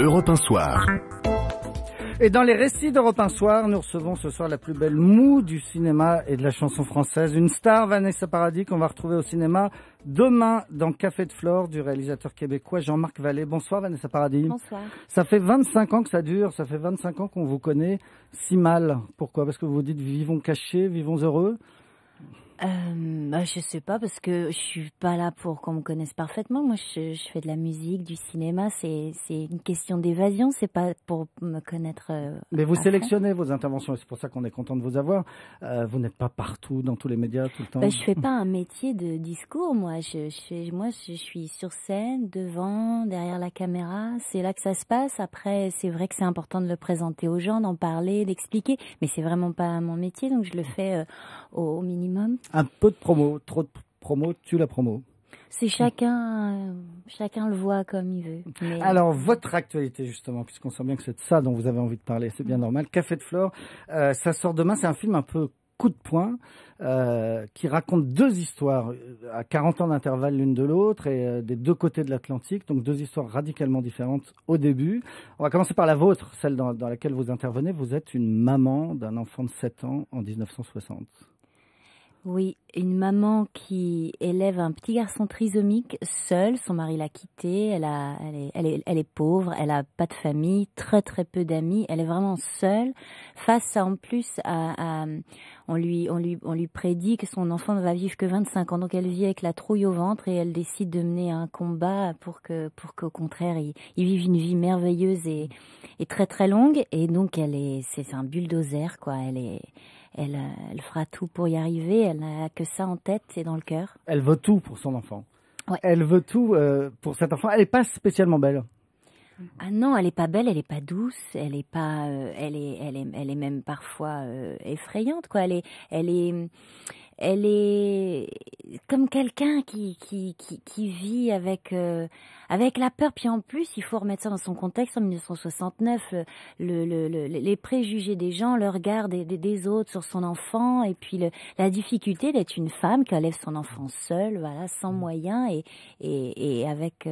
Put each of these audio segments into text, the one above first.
Europe 1 Soir. Et dans les récits d'Europe 1 Soir, nous recevons ce soir la plus belle moue du cinéma et de la chanson française. Une star, Vanessa Paradis, qu'on va retrouver au cinéma demain dans Café de Flore du réalisateur québécois Jean-Marc Vallée. Bonsoir Vanessa Paradis. Bonsoir. Ça fait 25 ans que ça dure, ça fait 25 ans qu'on vous connaît si mal. Pourquoi? Parce que vous vous dites vivons cachés, vivons heureux? Je sais pas, parce que je suis pas là pour qu'on me connaisse parfaitement. Moi, je fais de la musique, du cinéma. C'est une question d'évasion. C'est pas pour me connaître. Mais vous sélectionnez vos interventions et c'est pour ça qu'on est content de vous avoir. Vous n'êtes pas partout dans tous les médias tout le temps. Je fais pas un métier de discours. Moi, je suis sur scène, devant, derrière la caméra. C'est là que ça se passe. Après, c'est vrai que c'est important de le présenter aux gens, d'en parler, d'expliquer. Mais c'est vraiment pas mon métier, donc je le fais au minimum. Un peu de promo, trop de promo, tue la promo. C'est chacun le voit comme il veut. Mais... Alors, votre actualité, justement, puisqu'on sent bien que c'est de ça dont vous avez envie de parler, c'est bien normal. Café de Flore, ça sort demain, c'est un film un peu coup de poing, qui raconte deux histoires à 40 ans d'intervalle l'une de l'autre et des deux côtés de l'Atlantique, donc deux histoires radicalement différentes au début. On va commencer par la vôtre, celle dans laquelle vous intervenez. Vous êtes une maman d'un enfant de 7 ans en 1960. Oui, une maman qui élève un petit garçon trisomique seul. Son mari l'a quitté. Elle est pauvre. Elle a pas de famille, très très peu d'amis. Elle est vraiment seule. Face à, en plus on lui prédit que son enfant ne va vivre que 25 ans. Donc elle vit avec la trouille au ventre et elle décide de mener un combat pour qu'au contraire il vive une vie merveilleuse et très très longue. Et donc c'est un bulldozer quoi. Elle fera tout pour y arriver. Elle n'a que ça en tête et dans le cœur. Elle veut tout pour son enfant. Ouais. Elle veut tout pour cet enfant. Elle n'est pas spécialement belle. Ah non, elle est pas belle, elle est pas douce, elle est pas, elle est même parfois effrayante quoi. Elle est comme quelqu'un qui vit avec la peur. Puis en plus, il faut remettre ça dans son contexte. En 1969, les préjugés des gens, le regard des autres sur son enfant, et puis la difficulté d'être une femme qui élève son enfant seule, voilà, sans moyens et avec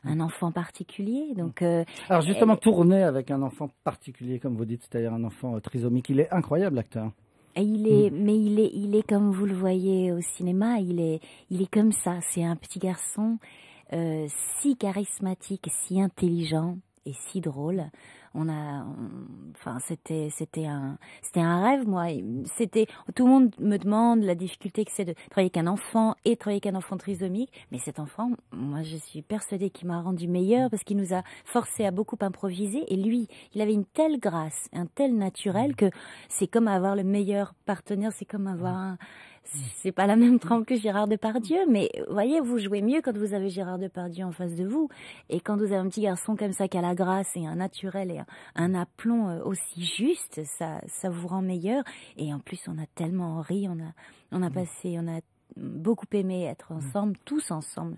un enfant particulier. Donc, alors justement, tourner avec un enfant particulier, comme vous dites, c'est-à-dire un enfant trisomique, il est incroyable, l'acteur. Et il est comme vous le voyez au cinéma, il est comme ça. C'est un petit garçon si charismatique, si intelligent et si drôle. C'était un rêve, moi. Tout le monde me demande la difficulté que c'est de travailler avec un enfant et travailler avec un enfant trisomique. Mais cet enfant, moi, je suis persuadée qu'il m'a rendu meilleur parce qu'il nous a forcé à beaucoup improviser. Et lui, il avait une telle grâce, un tel naturel que c'est comme avoir le meilleur partenaire, c'est comme avoir c'est pas la même trempe que Gérard Depardieu, mais voyez, vous jouez mieux quand vous avez Gérard Depardieu en face de vous. Et quand vous avez un petit garçon comme ça qui a la grâce et un naturel et un aplomb aussi juste, ça vous rend meilleur. Et en plus, on a tellement ri, on a beaucoup aimé être ensemble, tous ensemble.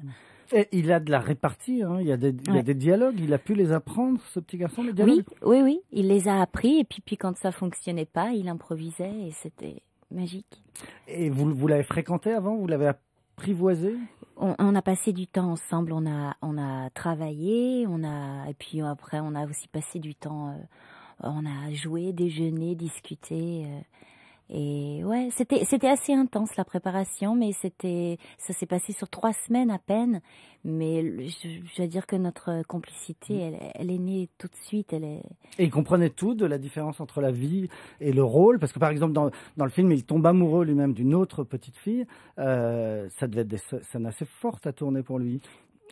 Et il a de la répartie, hein. Il y a des dialogues, il a pu les apprendre, ce petit garçon, les dialogues? Oui, il les a appris, et puis quand ça fonctionnait pas, il improvisait, et c'était magique. Et vous l'avez fréquenté avant? Vous l'avez apprivoisé? On a passé du temps ensemble, on a travaillé, et puis après on a aussi passé du temps, on a joué, déjeuné, discuté, et ouais, c'était assez intense la préparation, mais ça s'est passé sur 3 semaines à peine, mais je dois dire que notre complicité, elle est née tout de suite, Et il comprenait tout de la différence entre la vie et le rôle, parce que par exemple dans le film, il tombe amoureux lui-même d'une autre petite fille, ça devait être des scènes assez fortes à tourner pour lui.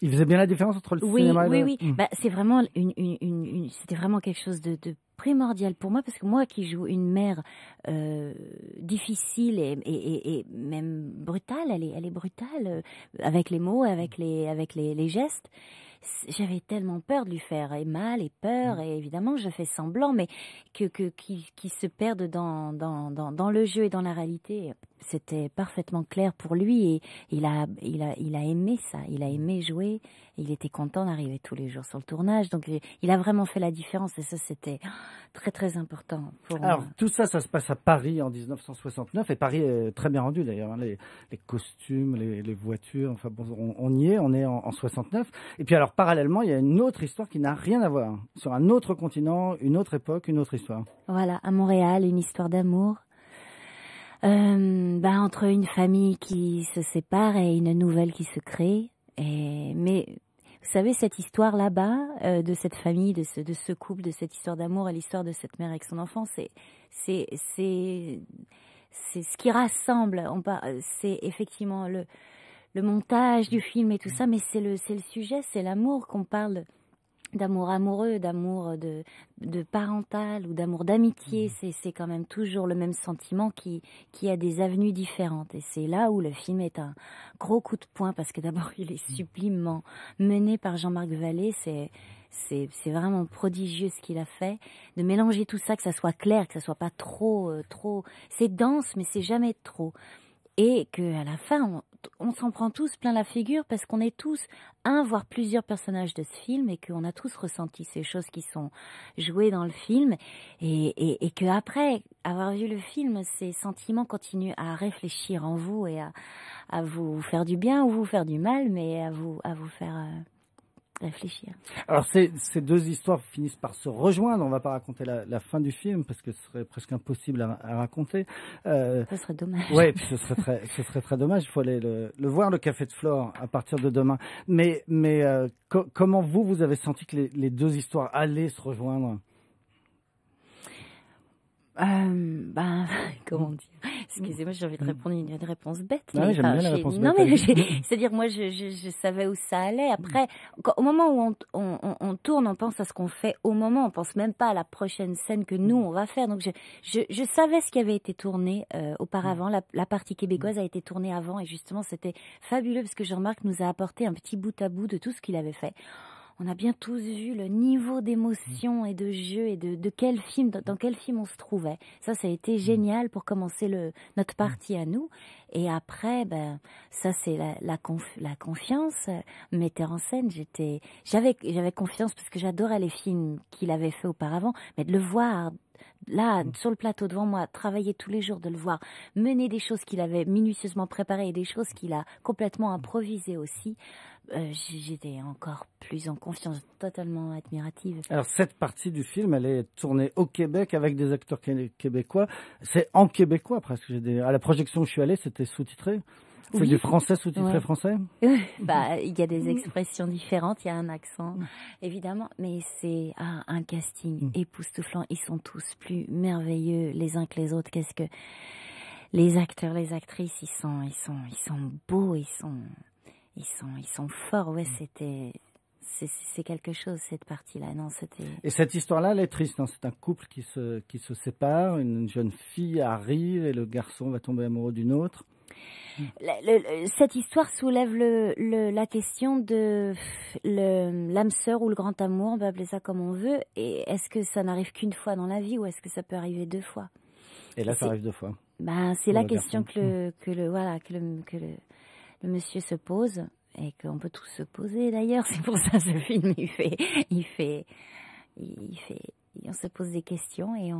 Il faisait bien la différence entre le cinéma et le... Oui. C'est vraiment c'était vraiment quelque chose de primordial pour moi, parce que moi qui joue une mère difficile et même brutale, elle est brutale avec les mots, avec les gestes. J'avais tellement peur de lui faire mal et peur, et évidemment je fais semblant, mais qu'il se perde dans le jeu et dans la réalité. C'était parfaitement clair pour lui, et il a aimé ça, il a aimé jouer, et il était content d'arriver tous les jours sur le tournage, donc il a vraiment fait la différence, et ça très très important pour Alors, moi. tout ça, ça se passe à Paris en 1969, et Paris est très bien rendu d'ailleurs, hein, les costumes, les voitures, enfin bon, on y est, on est en 69. Et puis alors, parallèlement, il y a une autre histoire qui n'a rien à voir, sur un autre continent, une autre époque, une autre histoire. Voilà, à Montréal, une histoire d'amour. Entre une famille qui se sépare et une nouvelle qui se crée. Mais vous savez, cette histoire là-bas, de cette famille, de ce couple, de cette histoire d'amour et l'histoire de cette mère avec son enfant, c'est ce qui rassemble. C'est effectivement le montage du film et tout ça, mais c'est le sujet, c'est l'amour qu'on parle. D'amour amoureux, d'amour de parental ou d'amour d'amitié, c'est quand même toujours le même sentiment qui a des avenues différentes. Et c'est là où le film est un gros coup de poing, parce que d'abord il est sublimement mené par Jean-Marc Vallée. C'est vraiment prodigieux ce qu'il a fait, de mélanger tout ça, que ça soit clair, que ça soit pas trop. C'est dense, mais c'est jamais trop. Et qu'à la fin, on s'en prend tous plein la figure, parce qu'on est tous un, voire plusieurs personnages de ce film, et qu'on a tous ressenti ces choses qui sont jouées dans le film, et qu'après avoir vu le film, ces sentiments continuent à réfléchir en vous et à vous faire du bien ou vous faire du mal, mais à vous faire réfléchir. Alors ces deux histoires finissent par se rejoindre. On ne va pas raconter la fin du film parce que ce serait presque impossible à raconter. Ce serait dommage. Oui, ce serait très dommage. Il faut aller le voir, le Café de Flore, à partir de demain. Mais comment vous avez senti que les deux histoires allaient se rejoindre? Comment dire? Excusez-moi, j'ai envie de répondre une réponse bête. Oui, j'aime bien la réponse bête. Non, mais c'est-à-dire, moi, je savais où ça allait. Après, au moment où on tourne, on pense à ce qu'on fait au moment. On pense même pas à la prochaine scène que nous, on va faire. Donc, je savais ce qui avait été tourné auparavant. La partie québécoise a été tournée avant. Et justement, c'était fabuleux parce que Jean-Marc nous a apporté un petit bout à bout de tout ce qu'il avait fait. On a bien tous vu le niveau d'émotion et de jeu et de quel film, dans quel film on se trouvait. Ça a été génial pour commencer notre partie à nous. Et après, ça c'est la confiance. Metteur en scène, j'avais confiance parce que j'adorais les films qu'il avait fait auparavant, mais de le voir là, sur le plateau devant moi, travailler tous les jours, de le voir mener des choses qu'il avait minutieusement préparées et des choses qu'il a complètement improvisées aussi, j'étais encore plus en confiance, totalement admirative. Alors cette partie du film, elle est tournée au Québec avec des acteurs québécois. C'est en québécois presque. À la projection où je suis allé, c'était sous-titré. C'est du français sous-titré français? Il y a des expressions différentes, il y a un accent, évidemment, mais c'est un casting époustouflant. Ils sont tous plus merveilleux les uns que les autres. Qu'est-ce que les acteurs, les actrices, ils sont beaux, ils sont forts. Ouais, c'est quelque chose, cette partie-là. Non, c'était. Et cette histoire-là, elle est triste. Hein. C'est un couple qui se sépare. Une jeune fille arrive et le garçon va tomber amoureux d'une autre. Cette histoire soulève la question de l'âme sœur ou le grand amour, on peut appeler ça comme on veut. Et est-ce que ça n'arrive qu'une fois dans la vie ou est-ce que ça peut arriver deux fois? Et là, ça arrive deux fois. C'est la question que le monsieur se pose et qu'on peut tous se poser d'ailleurs. C'est pour ça ce film on se pose des questions et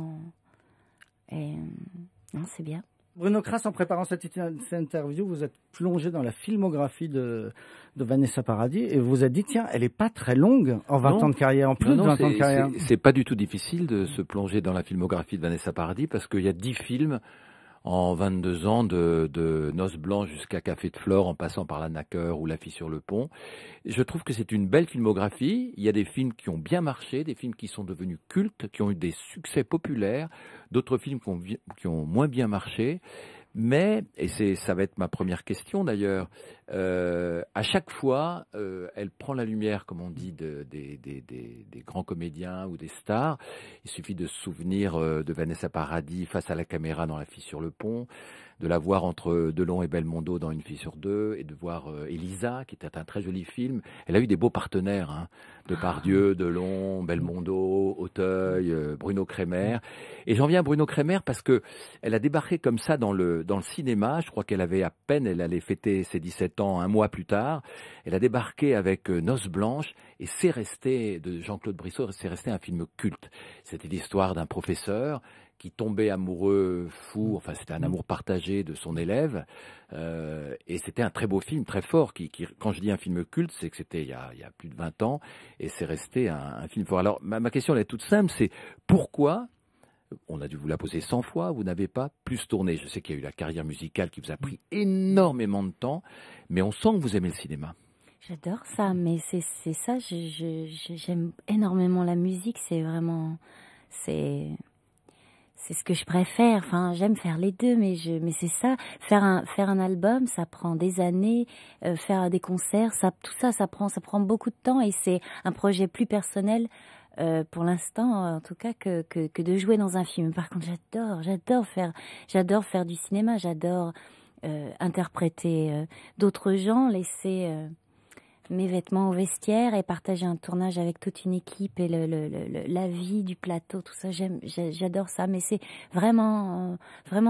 non, c'est bien. Bruno Kras, en préparant cette interview, vous êtes plongé dans la filmographie de Vanessa Paradis et vous vous êtes dit, tiens, elle n'est pas très longue en 20 ans de carrière, en plus de 20 ans de carrière. C'est pas du tout difficile de se plonger dans la filmographie de Vanessa Paradis parce qu'il y a 10 films en 22 ans de Noces blanches jusqu'à Café de Flore, en passant par La Naqueur ou La fille sur le pont. Je trouve que c'est une belle filmographie. Il y a des films qui ont bien marché, des films qui sont devenus cultes, qui ont eu des succès populaires, d'autres films qui ont moins bien marché. Mais, et ça va être ma première question d'ailleurs, à chaque fois, elle prend la lumière, comme on dit, des grands comédiens ou des stars. Il suffit de se souvenir de Vanessa Paradis face à la caméra dans La fille sur le pont, de la voir entre Delon et Belmondo dans Une fille sur deux, et de voir Elisa, qui était un très joli film. Elle a eu des beaux partenaires, hein, Depardieu, Delon, Belmondo, Auteuil, Bruno Kremer. Et j'en viens à Bruno Kremer parce que elle a débarqué comme ça dans le cinéma. Je crois qu'elle avait à peine, elle allait fêter ses 17 ans un mois plus tard. Elle a débarqué avec Noces blanches et c'est resté, de Jean-Claude Brissot, c'est resté un film culte. C'était l'histoire d'un professeur qui tombait amoureux, fou, enfin c'était un amour partagé de son élève, et c'était un très beau film, très fort, quand je dis un film culte, c'est que c'était il y a plus de 20 ans, et c'est resté un film fort. Alors ma question elle est toute simple, c'est pourquoi, on a dû vous la poser 100 fois, vous n'avez pas plus tourné? Je sais qu'il y a eu la carrière musicale qui vous a pris énormément de temps, mais on sent que vous aimez le cinéma. J'adore ça, mais c'est ça, j'aime énormément la musique, c'est vraiment, c'est ce que je préfère. Enfin, j'aime faire les deux, mais c'est ça. Faire un album, ça prend des années. Faire des concerts, tout ça, ça prend beaucoup de temps, et c'est un projet plus personnel pour l'instant, en tout cas, que de jouer dans un film. Par contre, j'adore faire du cinéma. J'adore interpréter d'autres gens, laisser mes vêtements au vestiaire et partager un tournage avec toute une équipe et la vie du plateau, tout ça, j'adore ça. Mais c'est vraiment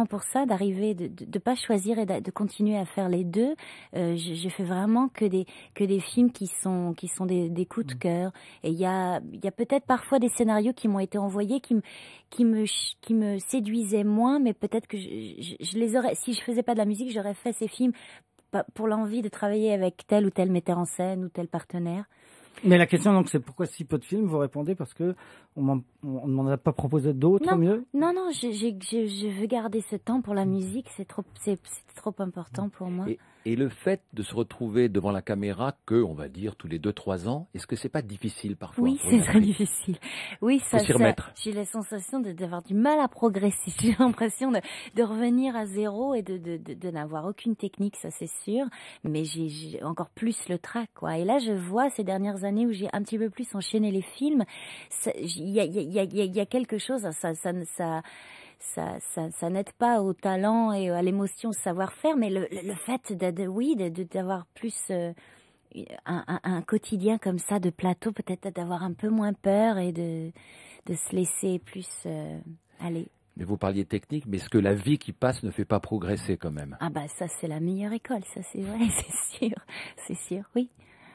pour ça d'arriver, de pas choisir et de continuer à faire les deux. Je fais vraiment que des films qui sont des coups de cœur. Et il y a peut-être parfois des scénarios qui m'ont été envoyés qui me séduisaient moins, mais peut-être que je les aurais, si je faisais pas de la musique, j'aurais fait ces films pour l'envie de travailler avec tel ou tel metteur en scène ou tel partenaire. Mais la question, donc, c'est pourquoi si peu de films? Vous répondez parce que on ne m'en a pas proposé d'autres mieux? Non, je veux garder ce temps pour la musique, c'est trop important pour moi. Et le fait de se retrouver devant la caméra on va dire, tous les 2-3 ans, est-ce que c'est pas difficile parfois? Oui, c'est très difficile. Oui, faut s'y remettre. J'ai la sensation d'avoir du mal à progresser. J'ai l'impression de revenir à zéro et de n'avoir aucune technique, ça c'est sûr. Mais j'ai encore plus le trac, quoi. Et là, je vois ces dernières années où j'ai un petit peu plus enchaîné les films, il y a quelque chose, ça n'aide pas au talent et à l'émotion, au savoir-faire, mais le fait d'avoir plus un quotidien comme ça de plateau, peut-être d'avoir un peu moins peur et de se laisser plus aller. Mais vous parliez technique, mais est-ce que la vie qui passe ne fait pas progresser quand même? Ah bah ça c'est la meilleure école, ça c'est vrai, c'est sûr, oui.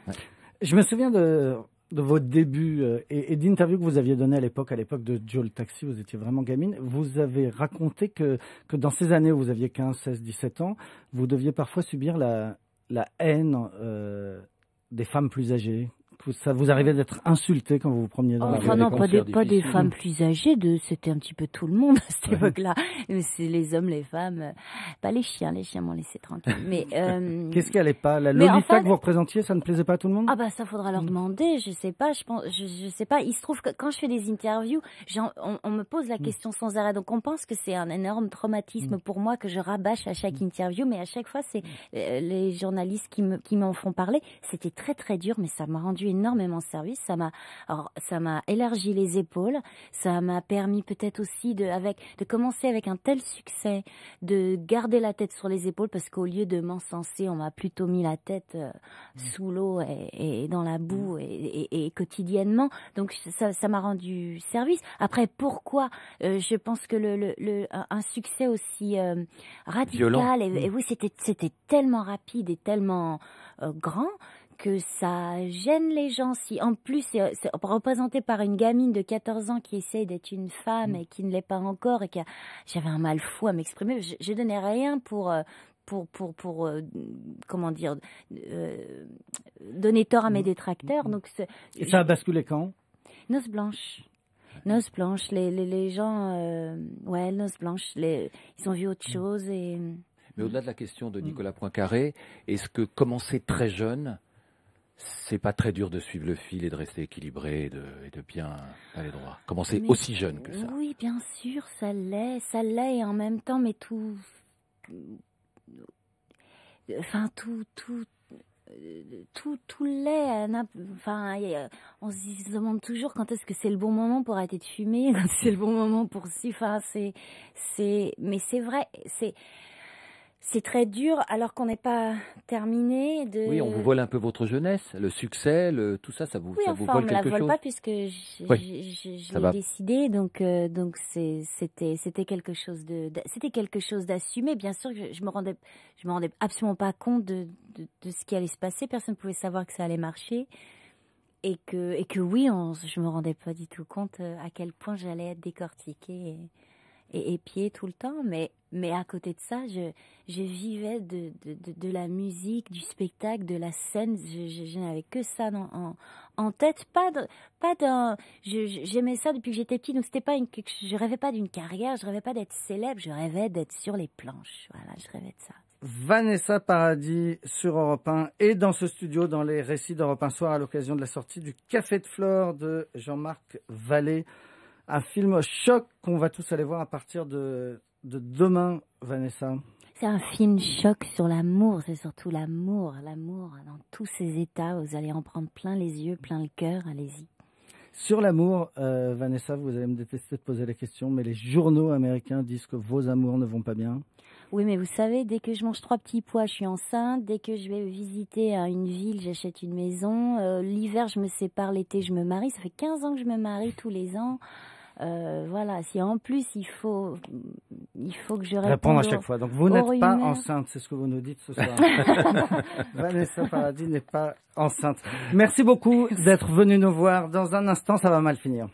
Ouais. Je me souviens de vos débuts et d'interviews que vous aviez données à l'époque de Joe le Taxi, vous étiez vraiment gamine. Vous avez raconté que dans ces années où vous aviez 15, 16, 17 ans, vous deviez parfois subir la haine des femmes plus âgées. Ça vous arrivait d'être insulté quand vous vous promeniez dans la rue? Enfin non, pas des femmes plus âgées, c'était un petit peu tout le monde à cette époque-là. C'est les hommes, les femmes, pas les chiens m'ont laissé tranquille. Mais qu'est-ce qui allait pas? La Lolita que vous représentiez, ça ne plaisait pas à tout le monde? Ah bah ça faudra leur demander, je sais pas, je sais pas. Il se trouve que quand je fais des interviews, on me pose la question sans arrêt, donc on pense que c'est un énorme traumatisme pour moi que je rabâche à chaque interview, mais à chaque fois c'est les journalistes qui m'en font parler. C'était très très dur, mais ça m'a rendu énormément service. Ça m'a élargi les épaules. Ça m'a permis peut-être aussi de commencer avec un tel succès, de garder la tête sur les épaules, parce qu'au lieu de m'encenser, on m'a plutôt mis la tête sous l'eau et dans la boue et quotidiennement. Donc ça m'a rendu service. Après, pourquoi je pense que un succès aussi radical et oui, c'était tellement rapide et tellement grand que ça gêne les gens. Si en plus c'est représenté par une gamine de 14 ans qui essaye d'être une femme et qui ne l'est pas encore, et j'avais un mal fou à m'exprimer. Je donnais rien pour comment dire, donner tort à mes détracteurs. Donc et ça a basculé quand? Noces blanches. Noces blanches, les gens, Noces blanches, ils ont vu autre chose. Mais au-delà de la question de Nicolas Poincaré, est-ce que commencer très jeune, c'est pas très dur de suivre le fil et de rester équilibré et de bien aller droit? Commencer aussi jeune que ça? Oui, bien sûr, ça l'est, et en même temps, mais tout l'est. Enfin, on se demande toujours quand est-ce que c'est le bon moment pour arrêter de fumer, quand c'est le bon moment pour mais c'est vrai, C'est très dur alors qu'on n'est pas terminé de... Oui, on vous vole un peu votre jeunesse, le succès, tout ça, ça vous, Oui, ça vous enfin, vole on me la quelque vole chose? pas puisque Oui, je ça l'ai va. décidé, donc c'était quelque chose c'était quelque chose d'assumé. Bien sûr que je me rendais absolument pas compte de ce qui allait se passer. Personne ne pouvait savoir que ça allait marcher et que oui, je me rendais pas du tout compte à quel point j'allais être décortiquée et épiée tout le temps. Mais à côté de ça, je vivais de la musique, du spectacle, de la scène. Je n'avais que ça en tête. J'aimais ça depuis que j'étais petite. Donc c'était pas je rêvais pas d'une carrière, je rêvais pas d'être célèbre, je rêvais d'être sur les planches. Voilà, je rêvais de ça. Vanessa Paradis sur Europe 1 et dans ce studio, dans les récits d'Europe 1 Soir, à l'occasion de la sortie du Café de Flore de Jean-Marc Vallée. Un film choc qu'on va tous aller voir à partir de demain, Vanessa. C'est un film choc sur l'amour, c'est surtout l'amour dans tous ses états. Vous allez en prendre plein les yeux, plein le cœur, allez-y. Sur l'amour, Vanessa, vous allez me détester de poser la question, mais les journaux américains disent que vos amours ne vont pas bien. Oui, mais vous savez, dès que je mange 3 petits pois, je suis enceinte. Dès que je vais visiter une ville, j'achète une maison. L'hiver, je me sépare. L'été, je me marie. Ça fait 15 ans que je me marie tous les ans. Voilà, si en plus il faut que je Répondre à chaque fois. Donc vous n'êtes pas rumeurs. enceinte, c'est ce que vous nous dites ce soir. Vanessa Paradis n'est pas enceinte. Merci beaucoup d'être venu nous voir. Dans un instant, ça va mal finir.